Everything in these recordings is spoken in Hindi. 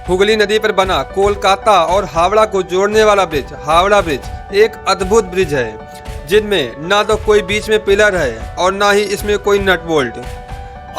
हुगली नदी पर बना कोलकाता और हावड़ा को जोड़ने वाला ब्रिज हावड़ा ब्रिज एक अद्भुत ब्रिज है, जिनमें ना तो कोई बीच में पिलर है और ना ही इसमें कोई नट बोल्ट।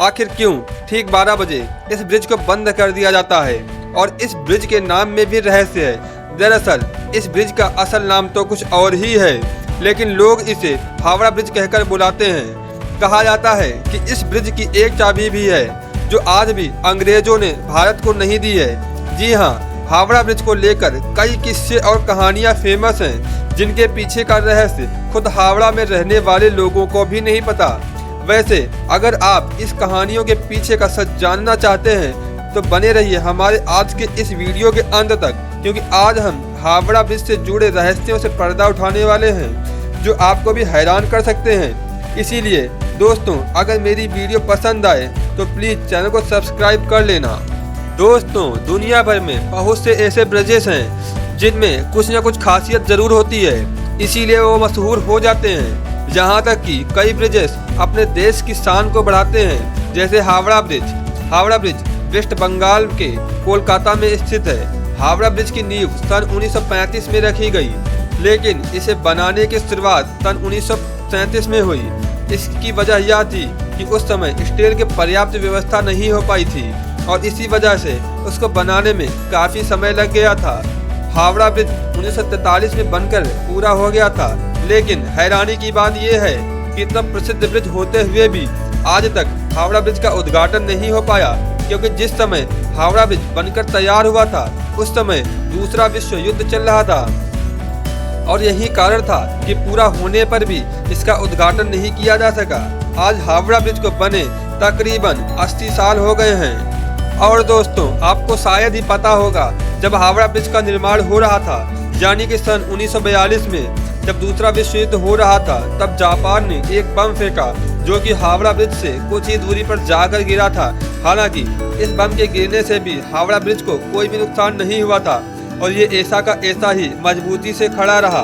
आखिर क्यों ठीक 12 बजे इस ब्रिज को बंद कर दिया जाता है और इस ब्रिज के नाम में भी रहस्य है। दरअसल इस ब्रिज का असल नाम तो कुछ और ही है, लेकिन लोग इसे हावड़ा ब्रिज कहकर बुलाते हैं। कहा जाता है कि इस ब्रिज की एक चाबी भी है जो आज भी अंग्रेजों ने भारत को नहीं दी है। जी हाँ, हावड़ा ब्रिज को लेकर कई किस्से और कहानियां फेमस हैं, जिनके पीछे का रहस्य खुद हावड़ा में रहने वाले लोगों को भी नहीं पता। वैसे अगर आप इस कहानियों के पीछे का सच जानना चाहते हैं तो बने रहिए हमारे आज के इस वीडियो के अंत तक, क्योंकि आज हम हावड़ा ब्रिज से जुड़े रहस्यों से पर्दा उठाने वाले हैं जो आपको भी हैरान कर सकते हैं। इसीलिए दोस्तों, अगर मेरी वीडियो पसंद आए तो प्लीज़ चैनल को सब्सक्राइब कर लेना। दोस्तों, दुनिया भर में बहुत से ऐसे ब्रिजेस हैं जिनमें कुछ न कुछ खासियत जरूर होती है, इसीलिए वो मशहूर हो जाते हैं। यहाँ तक कि कई ब्रिजेस अपने देश की शान को बढ़ाते हैं, जैसे Howrah bridge. Howrah bridge West Bengal के कोलकाता में स्थित है। हावड़ा ब्रिज की नींव सन 1935 में रखी गई, लेकिन इसे बनाने की शुरुआत सन 1937 में हुई। इसकी वजह यह थी कि उस समय स्टील की पर्याप्त व्यवस्था नहीं हो पाई थी और इसी वजह से उसको बनाने में काफ़ी समय लग गया था। हावड़ा ब्रिज 1943 में बनकर पूरा हो गया था, लेकिन हैरानी की बात यह है कि इतना प्रसिद्ध ब्रिज होते हुए भी आज तक हावड़ा ब्रिज का उद्घाटन नहीं हो पाया, क्योंकि जिस समय हावड़ा ब्रिज बनकर तैयार हुआ था उस समय दूसरा विश्व युद्ध चल रहा था और यही कारण था कि पूरा होने पर भी इसका उद्घाटन नहीं किया जा सका। आज हावड़ा ब्रिज को बने तकरीबन 80 साल हो गए हैं। और दोस्तों, आपको शायद ही पता होगा, जब हावड़ा ब्रिज का निर्माण हो रहा था, यानी कि सन 1942 में जब दूसरा विश्व युद्ध हो रहा था, तब जापान ने एक बम फेंका जो कि हावड़ा ब्रिज से कुछ ही दूरी पर जाकर गिरा था। हालांकि इस बम के गिरने से भी हावड़ा ब्रिज को कोई भी नुकसान नहीं हुआ था और ये ऐसा का ऐसा ही मजबूती से खड़ा रहा।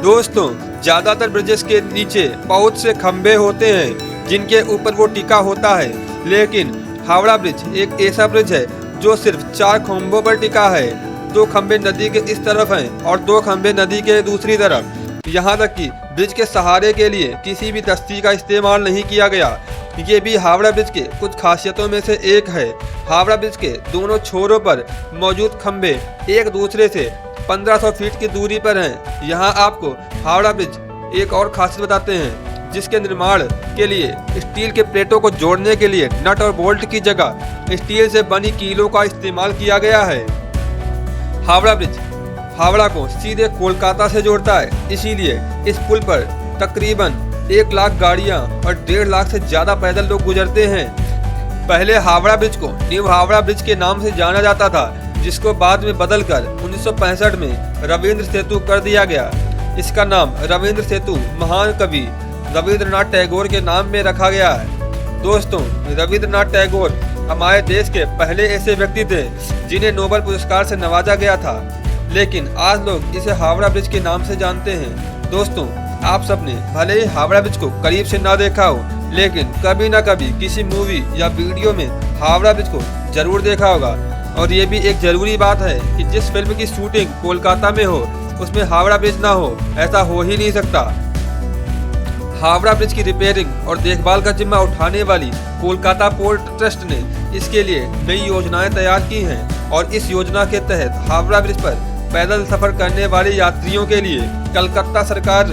दोस्तों, ज्यादातर ब्रिजेस के नीचे बहुत से खंभे होते हैं जिनके ऊपर वो टिका होता है, लेकिन हावड़ा ब्रिज एक ऐसा ब्रिज है जो सिर्फ 4 खंभों पर टिका है। 2 खंभे नदी के इस तरफ हैं और 2 खंभे नदी के दूसरी तरफ। यहाँ तक कि ब्रिज के सहारे के लिए किसी भी तख्ती का इस्तेमाल नहीं किया गया। ये भी हावड़ा ब्रिज के कुछ खासियतों में से एक है। हावड़ा ब्रिज के दोनों छोरों पर मौजूद खंभे एक दूसरे से 1500 फीट की दूरी पर हैं। यहाँ आपको हावड़ा ब्रिज एक और खासियत बताते हैं, जिसके निर्माण के लिए स्टील के प्लेटों को जोड़ने के लिए नट और बोल्ट की जगह स्टील से बनी कीलों का इस्तेमाल किया गया है। हावड़ा ब्रिज हावड़ा को सीधे कोलकाता से जोड़ता है, इसीलिए इस पुल पर तकरीबन 1 लाख गाड़ियां और 1.5 लाख से ज़्यादा पैदल लोग गुजरते हैं। पहले हावड़ा ब्रिज को न्यू हावड़ा ब्रिज के नाम से जाना जाता था, जिसको बाद में बदलकर 1965 में रविंद्र सेतु कर दिया गया। इसका नाम रविंद्र सेतु महान कवि रविंद्रनाथ टैगोर के नाम में रखा गया है। दोस्तों, रविंद्रनाथ टैगोर हमारे देश के पहले ऐसे व्यक्ति थे जिन्हें नोबेल पुरस्कार से नवाजा गया था, लेकिन आज लोग इसे हावड़ा ब्रिज के नाम से जानते हैं। दोस्तों, आप सबने भले ही हावड़ा ब्रिज को करीब से ना देखा हो, लेकिन कभी ना कभी किसी मूवी या वीडियो में हावड़ा ब्रिज को जरूर देखा होगा। और ये भी एक जरूरी बात है कि जिस फिल्म की शूटिंग कोलकाता में हो उसमें हावड़ा ब्रिज ना हो, ऐसा हो ही नहीं सकता। हावड़ा ब्रिज की रिपेयरिंग और देखभाल का जिम्मा उठाने वाली कोलकाता पोर्ट ट्रस्ट ने इसके लिए नई योजनाएं तैयार की हैं और इस योजना के तहत हावड़ा ब्रिज पर पैदल सफर करने वाले यात्रियों के लिए कलकत्ता सरकार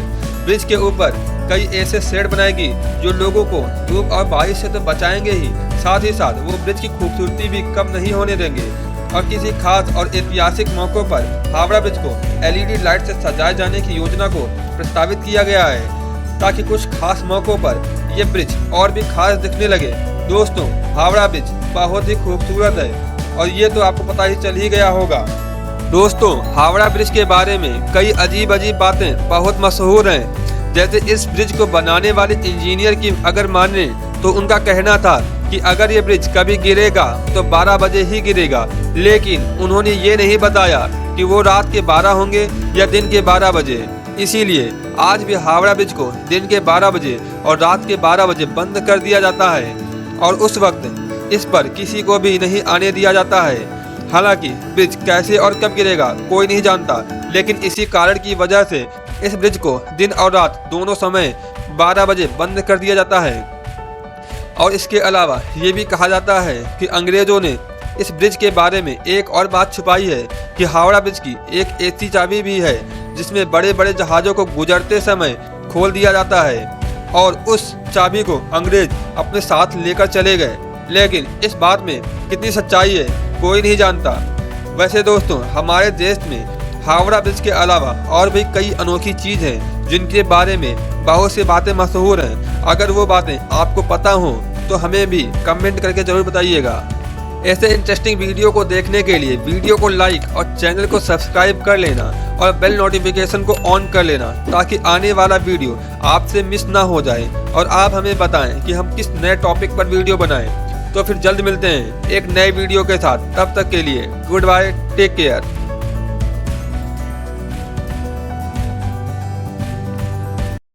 ब्रिज के ऊपर कई ऐसे शेड बनाएगी जो लोगों को धूप और बारिश से तो बचाएंगे ही, साथ ही साथ वो ब्रिज की खूबसूरती भी कम नहीं होने देंगे। और किसी खास और ऐतिहासिक मौकों पर हावड़ा ब्रिज को LED लाइट से सजाए जाने की योजना को प्रस्तावित किया गया है, ताकि कुछ खास मौकों पर यह ब्रिज और भी खास दिखने लगे। दोस्तों, हावड़ा ब्रिज बहुत ही खूबसूरत है और ये तो आपको पता ही चल ही गया होगा। दोस्तों, हावड़ा ब्रिज के बारे में कई अजीब अजीब बातें बहुत मशहूर हैं। जैसे इस ब्रिज को बनाने वाले इंजीनियर की अगर माने तो उनका कहना था कि अगर ये ब्रिज कभी गिरेगा तो 12 बजे ही गिरेगा, लेकिन उन्होंने ये नहीं बताया कि वो रात के 12 होंगे या दिन के 12 बजे। इसीलिए आज भी हावड़ा ब्रिज को दिन के 12 बजे और रात के 12 बजे बंद कर दिया जाता है और उस वक्त इस पर किसी को भी नहीं आने दिया जाता है। हालांकि ब्रिज कैसे और कब गिरेगा कोई नहीं जानता, लेकिन इसी कारण की वजह से इस ब्रिज को दिन और रात दोनों समय 12 बजे बंद कर दिया जाता है। और इसके अलावा ये भी कहा जाता है कि अंग्रेजों ने इस ब्रिज के बारे में एक और बात छुपाई है कि हावड़ा ब्रिज की एक ऐसी चाबी भी है जिसमें बड़े बड़े जहाज़ों को गुजरते समय खोल दिया जाता है, और उस चाबी को अंग्रेज अपने साथ लेकर चले गए। लेकिन इस बात में कितनी सच्चाई है कोई नहीं जानता। वैसे दोस्तों, हमारे देश में हावड़ा ब्रिज के अलावा और भी कई अनोखी चीज़ हैं जिनके बारे में बहुत सी बातें मशहूर हैं। अगर वो बातें आपको पता हों तो हमें भी कमेंट करके ज़रूर बताइएगा। ऐसे इंटरेस्टिंग वीडियो को देखने के लिए वीडियो को लाइक और चैनल को सब्सक्राइब कर लेना और बेल नोटिफिकेशन को ऑन कर लेना, ताकि आने वाला वीडियो आपसे मिस ना हो जाए और आप हमें बताएं कि हम किस नए टॉपिक पर वीडियो बनाएं। तो फिर जल्द मिलते हैं एक नए वीडियो के साथ। तब तक के लिए गुड बाय, टेक केयर।